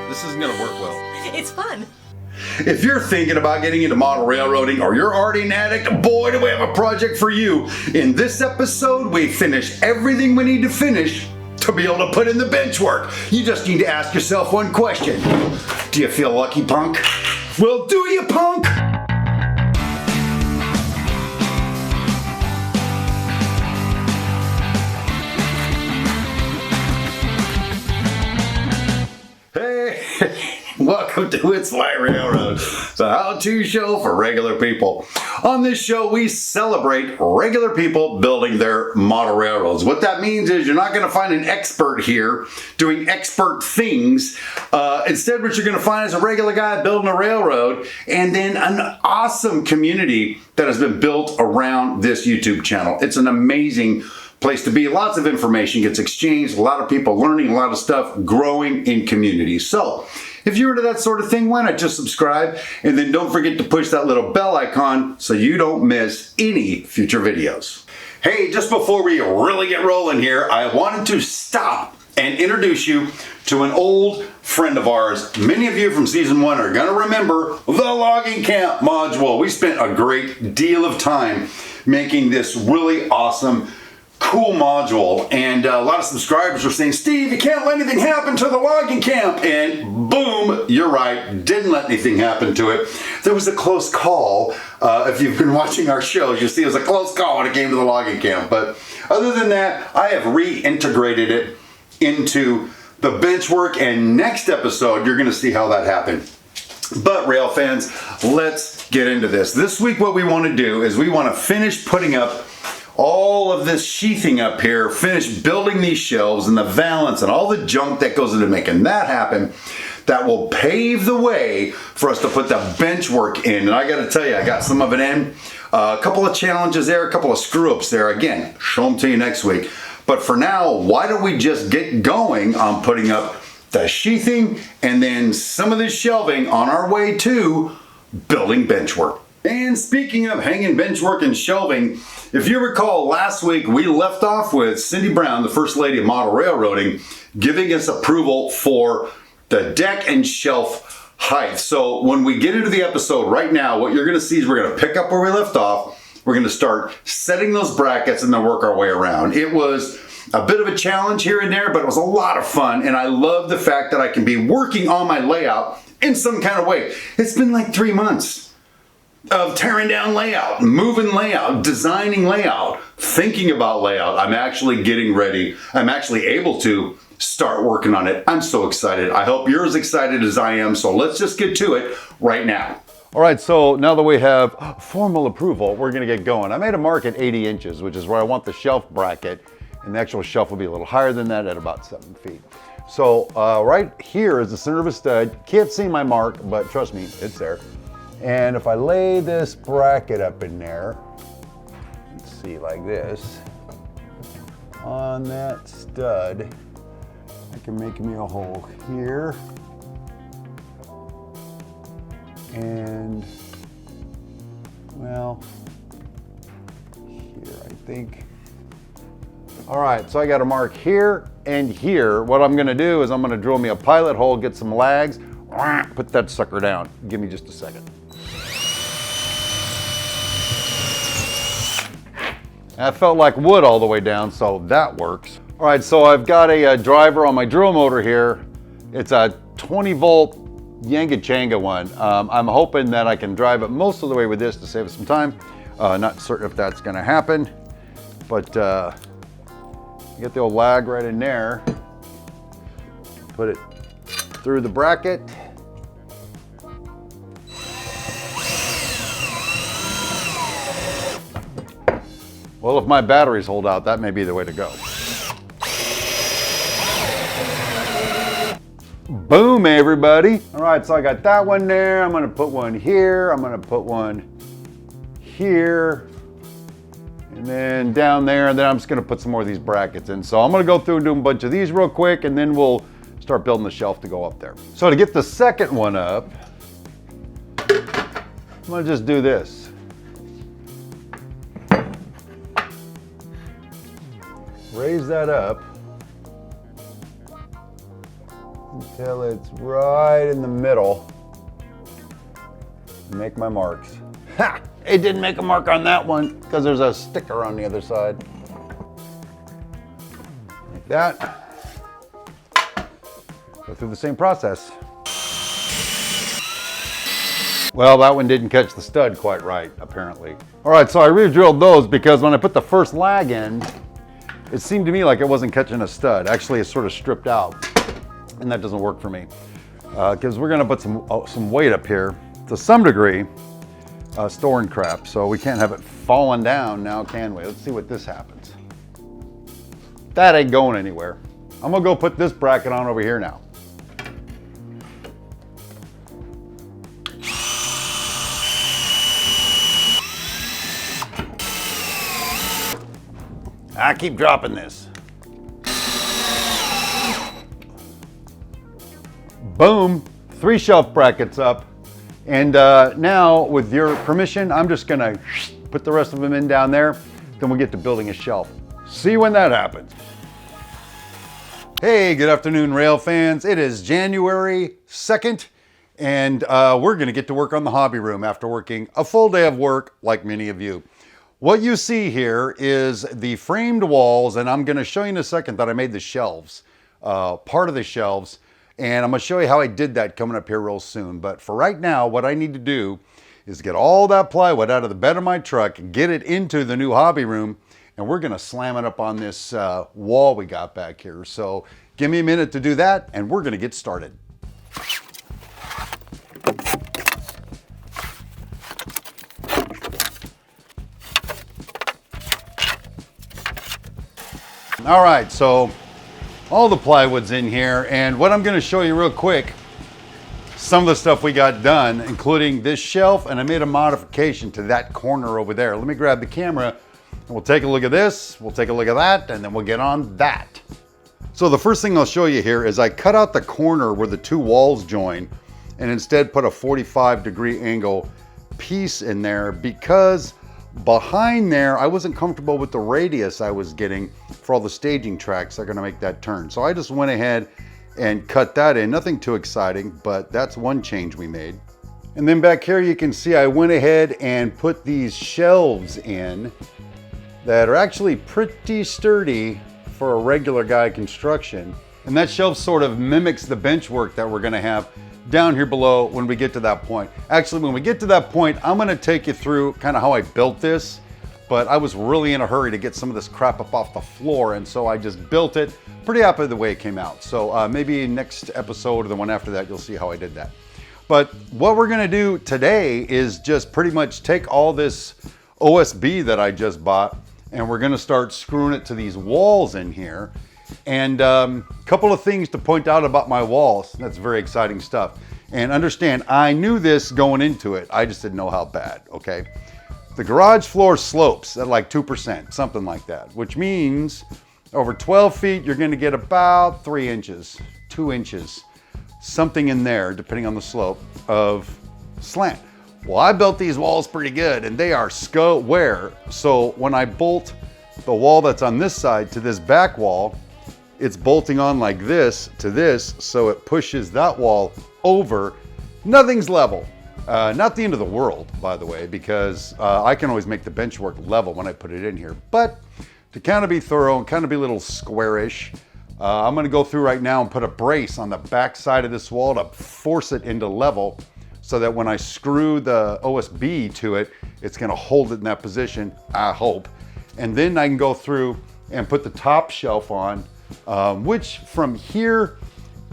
This isn't gonna work well. It's fun. If you're thinking about getting into model railroading or you're already an addict, boy, do we have a project for you. In this episode, we finish everything we need to finish to be able to put in the bench work. You just need to ask yourself one question. Do you feel lucky, punk? Well, do you, punk? Welcome to It's My Railroad, the how-to show for regular people. On this show, we celebrate regular people building their model railroads. What that means is you're not going to find an expert here doing expert things. Instead, what you're going to find is a regular guy building a railroad and then an awesome community that has been built around this YouTube channel. It's an amazing place to be. Lots of information gets exchanged, a lot of people learning a lot of stuff, growing in community. So if you're into that sort of thing, why not just subscribe and then don't forget to push that little bell icon so you don't miss any future videos. Hey, just before we really get rolling here, I wanted to stop and introduce you to an old friend of ours. Many of you from season 1 are gonna remember the logging camp module. We spent a great deal of time making this really awesome cool module, and a lot of subscribers were saying, Steve, you can't let anything happen to the logging camp, and boom, you're right, didn't let anything happen to it. There was a close call. If you've been watching our shows, you'll see it was a close call when it came to the logging camp, but other than that, I have reintegrated it into the bench work, and next episode, you're gonna see how that happened. But rail fans, let's get into this. This week, what we wanna do is we wanna finish putting up all of this sheathing up here, finish building these shelves and the valance and all the junk that goes into making that happen, that will pave the way for us to put the bench work in. And I gotta tell you, I got some of it in. A couple of challenges there, a couple of screw ups there. Again, show them to you next week. But for now, why don't we just get going on putting up the sheathing and then some of this shelving on our way to building bench work. And speaking of hanging bench work and shelving, if you recall last week, we left off with Cyndi Brown, the First Lady of Model Railroading, giving us approval for the deck and shelf height. So when we get into the episode right now, what you're gonna see is we're gonna pick up where we left off. We're gonna start setting those brackets and then work our way around. It was a bit of a challenge here and there, but it was a lot of fun. And I love the fact that I can be working on my layout in some kind of way. It's been like 3 months of tearing down layout, moving layout, designing layout, thinking about layout. I'm actually getting ready. I'm actually able to start working on it. I'm so excited. I hope you're as excited as I am. So let's just get to it right now. All right, so now that we have formal approval, we're gonna get going. I made a mark at 80 inches, which is where I want the shelf bracket, and the actual shelf will be a little higher than that at about 7 feet. So right here is the center of a stud. Can't see my mark, but trust me, it's there. And if I lay this bracket up in there, let's see, like this, on that stud, I can make me a hole here, and, well, here, I think. All right, so I got a mark here and here. What I'm gonna do is I'm gonna drill me a pilot hole, get some lags, put that sucker down. Give me just a second. That felt like wood all the way down, so that works. All right, so I've got a driver on my drill motor here. It's a 20 volt Yanga Changa one. I'm hoping that I can drive it most of the way with this to save us some time. Not certain if that's gonna happen, but get the old lag right in there. Put it through the bracket. Well, if my batteries hold out, that may be the way to go. Boom, everybody. All right, so I got that one there. I'm gonna put one here. I'm gonna put one here. And then down there, and then I'm just gonna put some more of these brackets in. So I'm gonna go through and do a bunch of these real quick, and then we'll start building the shelf to go up there. So to get the second one up, I'm gonna just do this. Raise that up. until it's right in the middle. Make my marks. Ha! It didn't make a mark on that one because there's a sticker on the other side. Like that. Go through the same process. Well, that one didn't catch the stud quite right, apparently. All right, so I re-drilled those because when I put the first lag in, it seemed to me like it wasn't catching a stud. Actually, it's sort of stripped out, and that doesn't work for me. Because we're gonna put some weight up here, to some degree, storing crap, so we can't have it falling down now, can we? Let's see what this happens. That ain't going anywhere. I'm gonna go put this bracket on over here now. I keep dropping this. Boom, 3 shelf brackets up. And now, with your permission, I'm just gonna put the rest of them in down there. Then we'll get to building a shelf. See when that happens. Hey, good afternoon, rail fans. It is January 2nd, and we're gonna get to work on the hobby room after working a full day of work, like many of you. What you see here is the framed walls, and I'm gonna show you in a second that I made the shelves, part of the shelves. And I'm gonna show you how I did that coming up here real soon. But for right now, what I need to do is get all that plywood out of the bed of my truck, get it into the new hobby room, and we're gonna slam it up on this wall we got back here. So give me a minute to do that, and we're gonna get started. All right, so all the plywood's in here, and what I'm gonna show you real quick, some of the stuff we got done, including this shelf, and I made a modification to that corner over there. Let me grab the camera, and we'll take a look at this, we'll take a look at that, and then we'll get on that. So the first thing I'll show you here is I cut out the corner where the 2 walls join, and instead put a 45-degree angle piece in there because behind there, I wasn't comfortable with the radius I was getting for all the staging tracks that are gonna make that turn. So I just went ahead and cut that in. Nothing too exciting, but that's one change we made. And then back here, you can see I went ahead and put these shelves in that are actually pretty sturdy for a regular guy construction. And that shelf sort of mimics the bench work that we're gonna have down here below when we get to that point. Actually, when we get to that point, I'm gonna take you through kind of how I built this, but I was really in a hurry to get some of this crap up off the floor, and so I just built it. Pretty happy with the way it came out. So maybe next episode or the one after that, you'll see how I did that. But what we're gonna do today is just pretty much take all this OSB that I just bought, and we're gonna start screwing it to these walls in here. And a couple of things to point out about my walls. That's very exciting stuff. And understand, I knew this going into it. I just didn't know how bad, okay? The garage floor slopes at like 2%, something like that, which means over 12 feet, you're gonna get about 3 inches, 2 inches, something in there, depending on the slope, of slant. Well, I built these walls pretty good, and they are square. So when I bolt the wall that's on this side to this back wall, it's bolting on like this to this, so it pushes that wall over. Nothing's level. Not the end of the world, by the way, because I can always make the bench work level when I put it in here. But to kind of be thorough and kind of be a little squarish, I'm gonna go through right now and put a brace on the back side of this wall to force it into level, so that when I screw the OSB to it, it's gonna hold it in that position, I hope. And then I can go through and put the top shelf on, which from here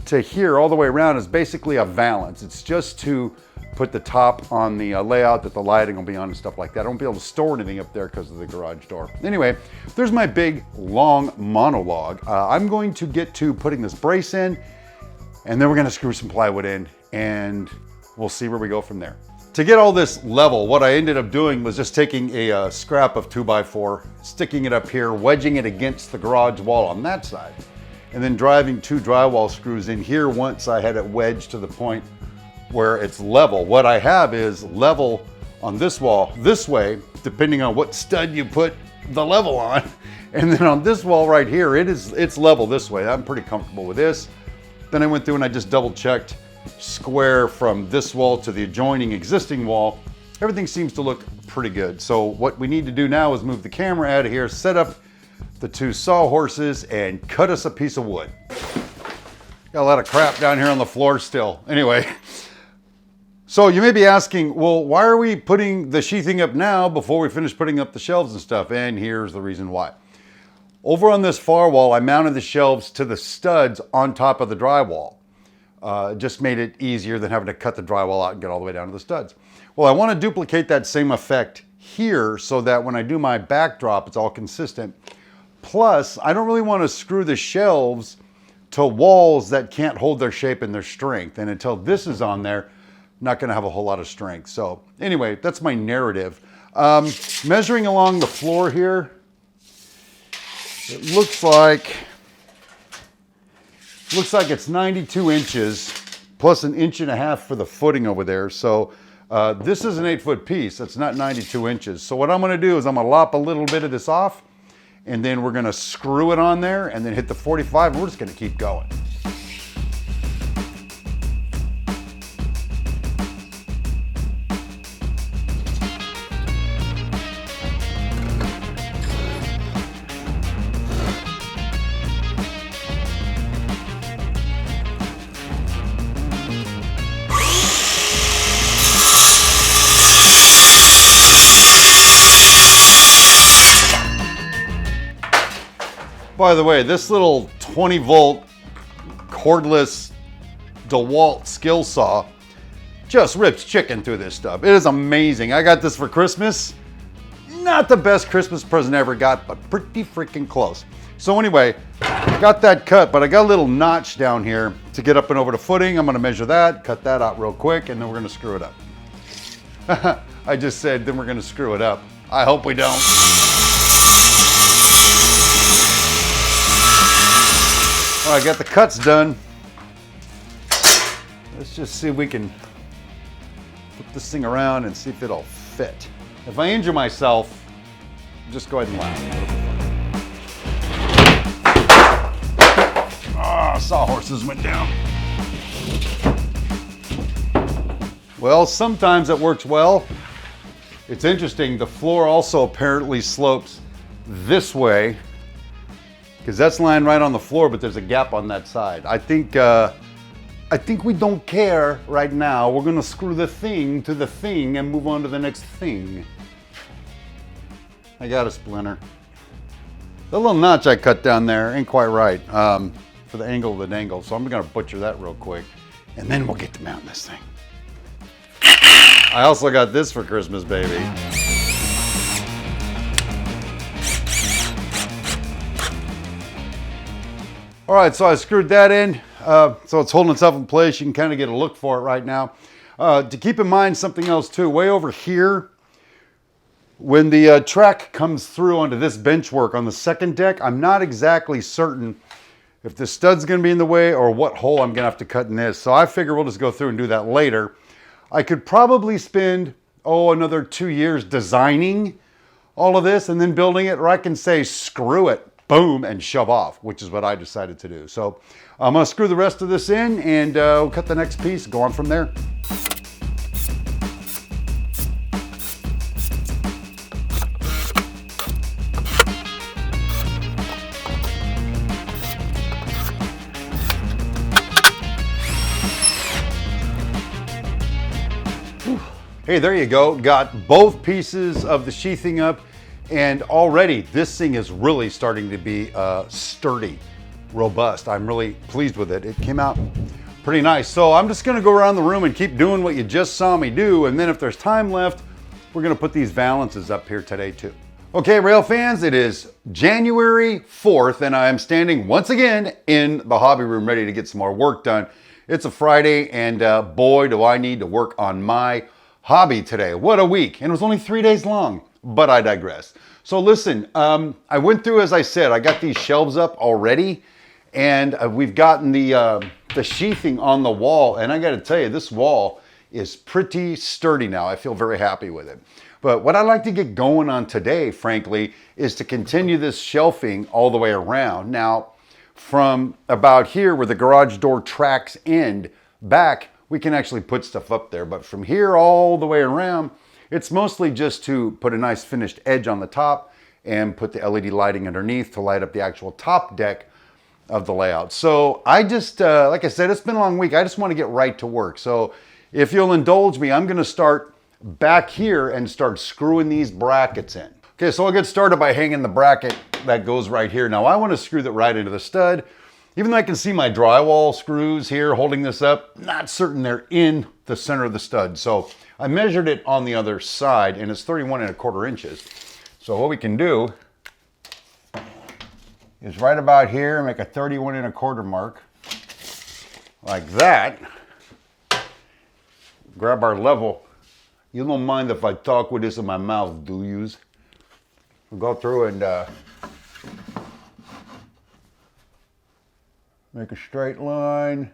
to here all the way around is basically a valance. It's just to put the top on the layout that the lighting will be on and stuff like that. I won't be able to store anything up there because of the garage door. Anyway, there's my big long monologue. I'm going to get to putting this brace in, and then we're gonna screw some plywood in, and we'll see where we go from there. To get all this level, what I ended up doing was just taking a scrap of 2x4, sticking it up here, wedging it against the garage wall on that side, and then driving 2 drywall screws in here once I had it wedged to the point where it's level. What I have is level on this wall this way, depending on what stud you put the level on. And then on this wall right here, it's level this way. I'm pretty comfortable with this. Then I went through and I just double checked square from this wall to the adjoining existing wall. Everything seems to look pretty good. So what we need to do now is move the camera out of here, set up the 2 sawhorses, and cut us a piece of wood. Got a lot of crap down here on the floor still. Anyway, so you may be asking, well, why are we putting the sheathing up now before we finish putting up the shelves and stuff? And here's the reason why. Over on this far wall, I mounted the shelves to the studs on top of the drywall. Just made it easier than having to cut the drywall out and get all the way down to the studs. Well, I want to duplicate that same effect here so that when I do my backdrop, it's all consistent. Plus, I don't really want to screw the shelves to walls that can't hold their shape and their strength. And until this is on there, not going to have a whole lot of strength. So anyway, that's my narrative. Measuring along the floor here, it looks like it's 92 inches plus 1.5 inches for the footing over there. So this is an 8-foot piece. That's not 92 inches. So what I'm going to do is I'm going to lop a little bit of this off, and then we're going to screw it on there and then hit the 45, and we're just going to keep going. By the way, this little 20-volt cordless DeWalt skill saw just rips chicken through this stuff. It is amazing. I got this for Christmas. Not the best Christmas present I ever got, but pretty freaking close. So anyway, got that cut, but I got a little notch down here to get up and over the footing. I'm going to measure that, cut that out real quick, and then we're going to screw it up. I just said, then we're going to screw it up. I hope we don't. All right, got the cuts done. Let's just see if we can flip this thing around and see if it'll fit. If I injure myself, just go ahead and laugh. Ah, sawhorses went down. Well, sometimes it works well. It's interesting, the floor also apparently slopes this way, because that's lying right on the floor, but there's a gap on that side. I think we don't care right now. We're gonna screw the thing to the thing and move on to the next thing. I got a splinter. The little notch I cut down there ain't quite right for the angle of the dangle, so I'm gonna butcher that real quick, and then we'll get to mounting this thing. I also got this for Christmas, baby. All right, so I screwed that in, so it's holding itself in place. You can kind of get a look for it right now. To keep in mind something else too, way over here, when the track comes through onto this bench work on the second deck, I'm not exactly certain if the stud's gonna be in the way or what hole I'm gonna have to cut in this. So I figure we'll just go through and do that later. I could probably spend, another 2 years designing all of this and then building it, or I can say, screw it, boom, and shove off, which is what I decided to do. So I'm gonna screw the rest of this in and we'll cut the next piece, go on from there. Hey, there you go. Got both pieces of the sheathing up, and already this thing is really starting to be sturdy, robust. I'm really pleased with it. It came out pretty nice. So I'm just gonna go around the room and keep doing what you just saw me do, and then if there's time left, we're gonna put these valances up here today too. Okay, rail fans, it is January 4th, and I am standing once again in the hobby room ready to get some more work done. It's a Friday, and boy, do I need to work on my hobby today. What a week. And it was only 3 days long, but I digress. So listen, I went through, as I said, I got these shelves up already, and we've gotten the sheathing on the wall, and I got to tell you, this wall is pretty sturdy now. I feel very happy with it. But what I'd like to get going on today, frankly, is to continue this shelving all the way around. Now, from about here where the garage door tracks end back, we can actually put stuff up there. But from here all the way around, it's mostly just to put a nice finished edge on the top and put the LED lighting underneath to light up the actual top deck of the layout. So I just, like I said, it's been a long week. I just want to get right to work. So if you'll indulge me, I'm going to start back here and start screwing these brackets in. Okay, so I'll get started by hanging the bracket that goes right here. Now I want to screw that right into the stud. Even though I can see my drywall screws here holding this up, not certain they're in the center of the stud. So I measured it on the other side and it's 31¼ inches. So what we can do is right about here, make a 31¼ mark, like that. Grab our level. You don't mind if I talk with this in my mouth, do yous? We'll go through and make a straight line.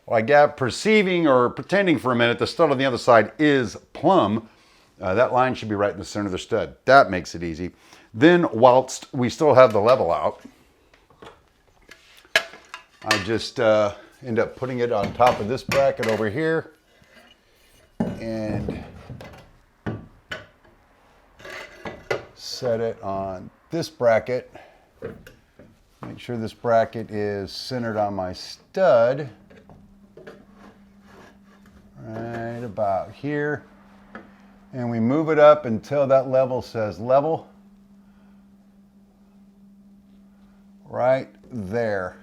Like that, perceiving or pretending for a minute the stud on the other side is plumb. That line should be right in the center of the stud. That makes it easy. Then, whilst we still have the level out, I just end up putting it on top of this bracket over here and set it on this bracket. Make sure this bracket is centered on my stud. Right about here. And we move it up until that level says level. Right there.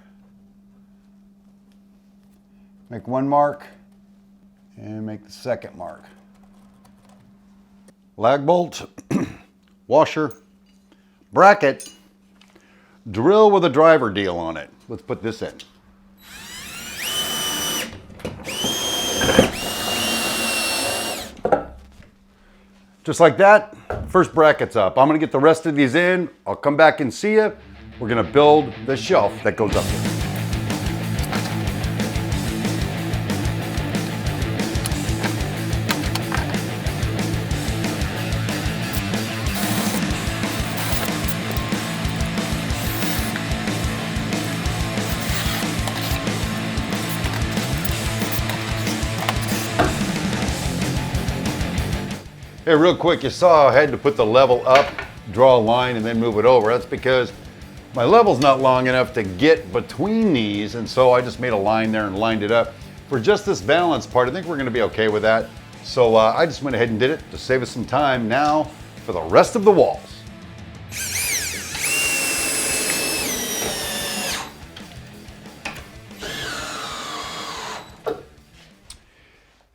Make one mark and make the second mark. Lag bolt, washer, bracket, drill with a driver deal on it. Let's put this in. Just like that, first bracket's up. I'm gonna get the rest of these in. I'll come back and see you. We're gonna build the shelf that goes up here. Hey, real quick, you saw I had to put the level up, draw a line, and then move it over. That's because my level's not long enough to get between these, and so I just made a line there and lined it up. For just this balance part, I think we're gonna be okay with that. So I just went ahead and did it to save us some time. Now for the rest of the walls.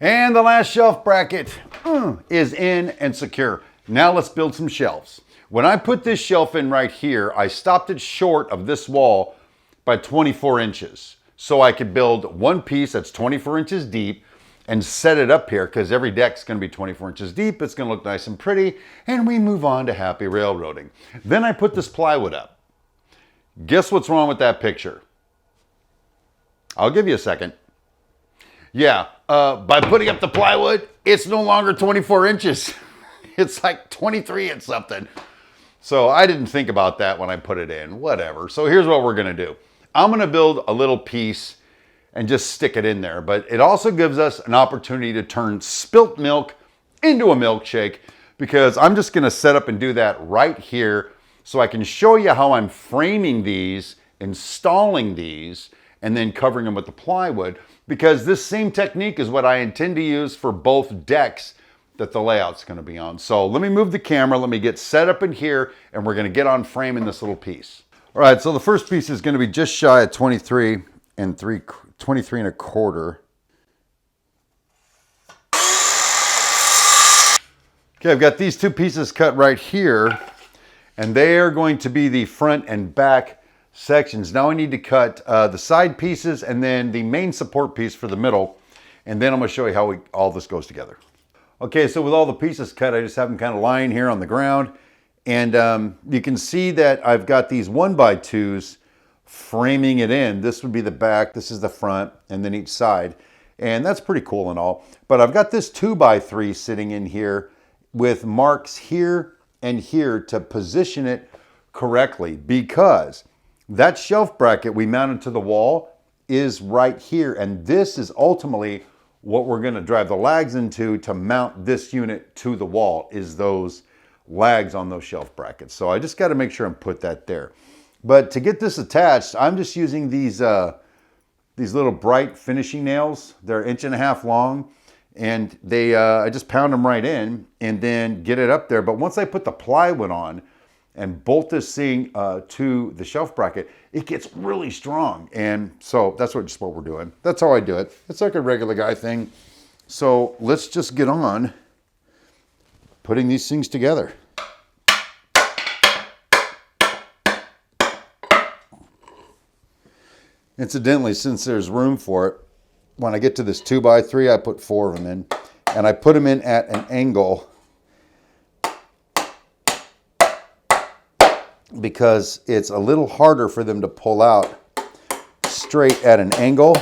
And the last shelf bracket is in and secure. Now let's build some shelves. When I put this shelf in right here, I stopped it short of this wall by 24 inches. So I could build one piece that's 24 inches deep and set it up here because every deck's gonna be 24 inches deep. It's gonna look nice and pretty. And we move on to happy railroading. Then I put this plywood up. Guess what's wrong with that picture? I'll give you a second. Yeah, by putting up the plywood, it's no longer 24 inches. It's like 23 and something. So I didn't think about that when I put it in, whatever. So here's what we're gonna do. I'm gonna build a little piece and just stick it in there. But it also gives us an opportunity to turn spilt milk into a milkshake because I'm just gonna set up and do that right here so I can show you how I'm framing these, installing these, and then covering them with the plywood, because this same technique is what I intend to use for both decks that the layout's gonna be on. So let me move the camera, let me get set up in here, and we're gonna get on framing this little piece. All right, so the first piece is gonna be just shy of 23 and 1/4. Okay, I've got these two pieces cut right here, and they are going to be the front and back sections. Now I need to cut the side pieces and then the main support piece for the middle, and then I'm going to show you how all this goes together. Okay, so with all the pieces cut, I just have them kind of lying here on the ground, and you can see that I've got these 1x2s framing it in. This would be the back, this is the front, and then each side, and that's pretty cool and all. But I've got this 2x3 sitting in here with marks here and here to position it correctly, because that shelf bracket we mounted to the wall is right here. And this is ultimately what we're gonna drive the lags into to mount this unit to the wall, is those lags on those shelf brackets. So I just gotta make sure and put that there. But to get this attached, I'm just using these little bright finishing nails. They're 1.5 inches long, and I just pound them right in and then get it up there. But once I put the plywood on and bolt this thing to the shelf bracket, it gets really strong. And so that's just what we're doing. That's how I do it. It's like a regular guy thing. So let's just get on putting these things together. Incidentally, since there's room for it, when I get to this 2x3, I put 4 of them in, and I put them in at an angle because it's a little harder for them to pull out straight at an angle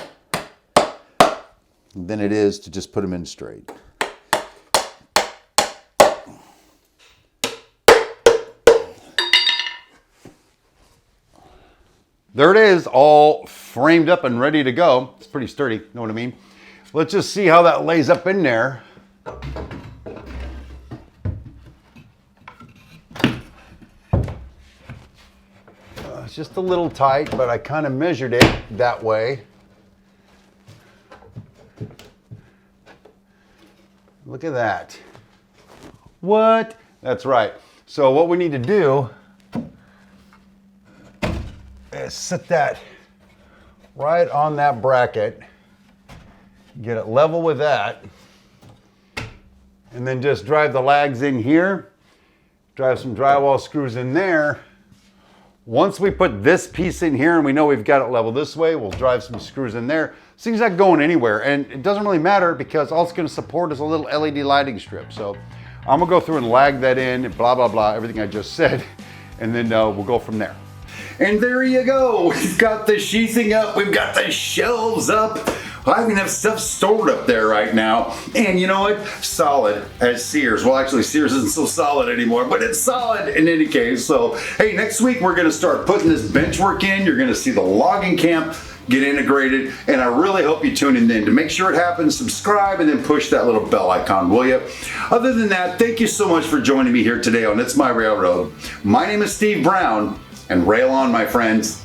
than it is to just put them in straight. There it is, all framed up and ready to go. It's pretty sturdy, know what I mean? Let's just see how that lays up in there. It's just a little tight, but I kind of measured it that way. Look at that. What? That's right. So what we need to do is sit that right on that bracket, get it level with that, and then just drive the lags in here, drive some drywall screws in there. Once we put this piece in here and we know we've got it level this way, we'll drive some screws in there. This thing's not going anywhere, and it doesn't really matter because all it's going to support is a little LED lighting strip. So I'm gonna go through and lag that in, blah, blah, blah, everything I just said, and then we'll go from there. And there you go. We've got the sheathing up. We've got the shelves up. I even have stuff stored up there right now. And you know what? Solid as Sears. Well, actually, Sears isn't so solid anymore, but it's solid in any case. So, hey, next week we're going to start putting this bench work in. You're going to see the logging camp get integrated. And I really hope you tune in then. To make sure it happens, subscribe and then push that little bell icon, will you? Other than that, thank you so much for joining me here today on It's My Railroad. My name is Steve Brown. And rail on, my friends.